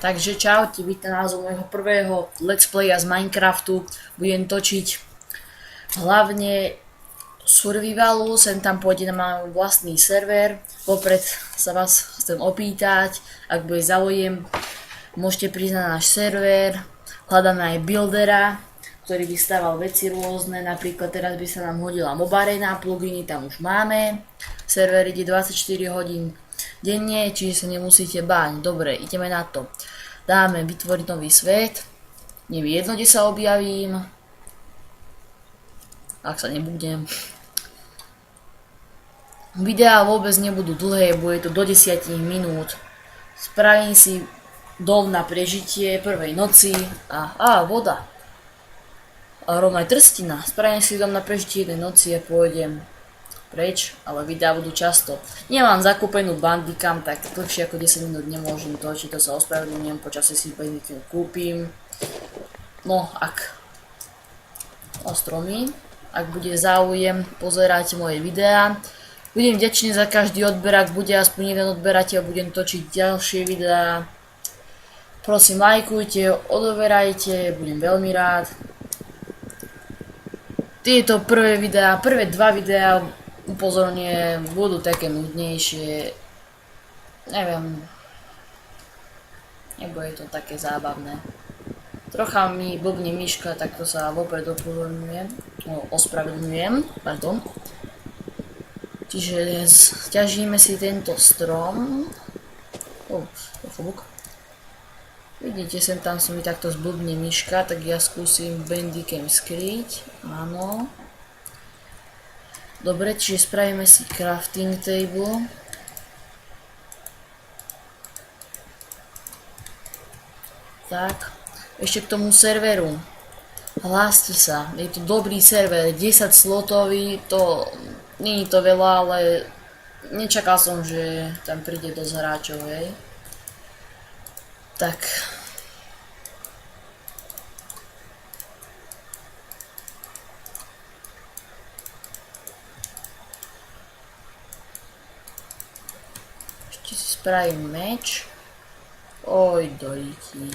Takže čaute, vítam nás u môjho prvého let's playa z Minecraftu. Budem točiť hlavne survivalu, sem tam pôjde na môj vlastný server. Popred sa vás chcem opýtať, ak bude záujem, môžete prísť na náš server. Hľadáme aj buildera, ktorý by stával veci rôzne, napríklad teraz by sa nám hodila Mobarena, pluginy tam už máme. Server ide 24 hodín denne, čiže sa nemusíte báť. Dobre, ideme na to. Dáme vytvoriť nový svet. Nie je jedno, kde sa objavím. Ak sa nebudem. Videá vôbec nebudú dlhé, bude to do 10 minút. Spravím si dom na prežitie prvej noci. Voda. A rovno aj trstina. Spravím si dom na prežitie jednej noci a pôjdem preč, ale videá budú často. Nemám zakúpenú bandicam, tak dlhšie ako 10 minút nemôžem točiť, to sa ospravedlňujem, počasie si bandicam kúpim. No, ak o stromy, ak bude záujem pozerať moje videá. Budem vďačný za každý odber, ak bude aspoň jeden odberateľ, budem točiť ďalšie videá. Prosím, lajkujte, odoberajte, budem veľmi rád. Tieto prvé dva videá upozorňujem, budú také nudnejšie, neviem, nebude to také zábavné. Trocha mi blbne myška, tak to sa vopred ospravedlňujem, pardon. Čiže stiažíme si tento strom. Vidíte, sem tam sa mi takto zblbne myška, tak ja skúsim bandicam skryť, áno. Dobre, čiže spravíme si crafting table. Tak, ešte k tomu serveru. Hláste sa, je to dobrý server, 10 slotový, to nie je to veľa, ale nečakal som, že tam príde dosť hráčov, hej. Tak. Ešte si spravím meč. Oj, dojiti.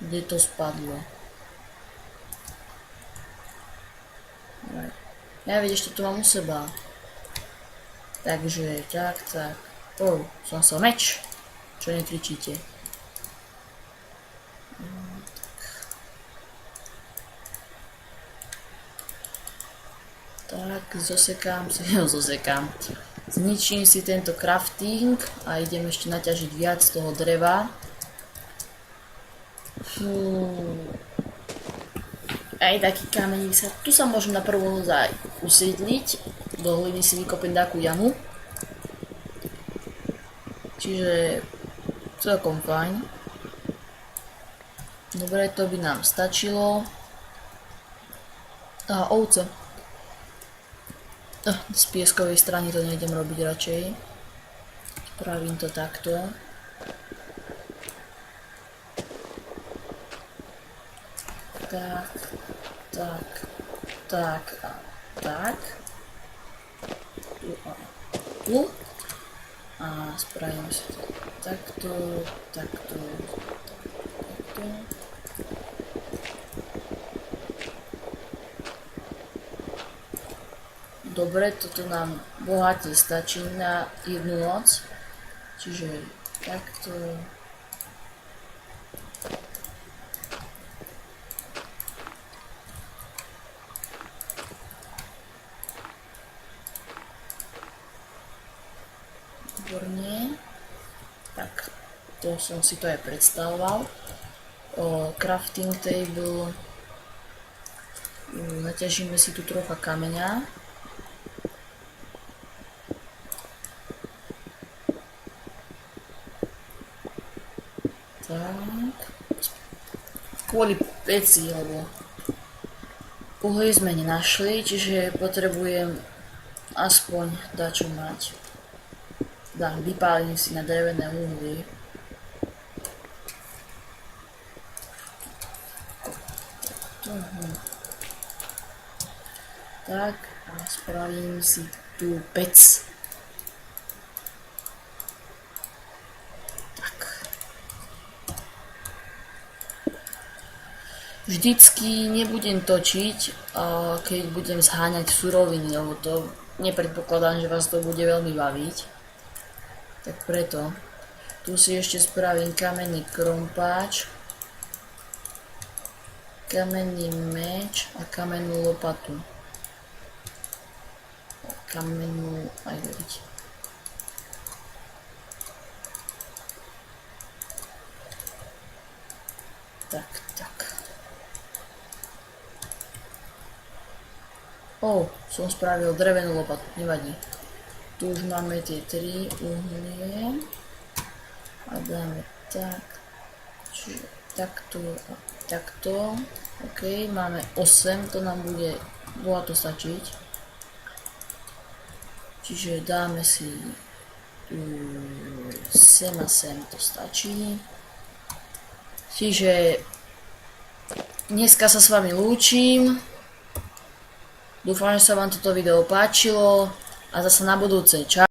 Kde to spadlo? Ja veď, ešte to mám u seba. Takže, tak. Som sa meč. Čo nekričíte? Tak, zosekám. Zničím si tento crafting a idem ešte naťažiť viac toho dreva. Aj taký kameň sa. Tu sa môžem na prvú noc aj usídliť. Do hliny si vykopem takú jamu. Čiže celkom fajn. Dobre, to by nám stačilo. Ovce. Z pieskovej strany to nejdem robiť radšej. Spravím to takto. Tak. Tu. A spravím si to takto. Dobre, toto nám bohate stačí na jednu noc. Čiže takto. Výborne. Tak, to som si to aj predstavoval. Crafting table. Naťažíme si tu trocha kameňa. Tak. Kvôli peci, lebo uhlie sme nenašli, čiže potrebujem aspoň dačo mať. Vypálim si na drevené uhlie. Tak a spravím si tu pec. vždycky nebudem točiť, keď budem zháňať suroviny, lebo to nepredpokladám, že vás to bude veľmi baviť. Tak preto. Tu si ešte spravím kamenný krompáč, kamenný meč a kamennú lopatu. Kamennú aj veriť. Tak. Som spravil drevenú lopatu, nevadí. Tu už máme tie 3 uhlie. A dáme tak. Čiže takto a takto. OK, máme 8, to nám bude bohato stačiť. Čiže dáme si sem a sem, to stačí. Čiže dneska sa s vami lúčim. Dúfam, že sa vám toto video páčilo a zase na budúce. Čau.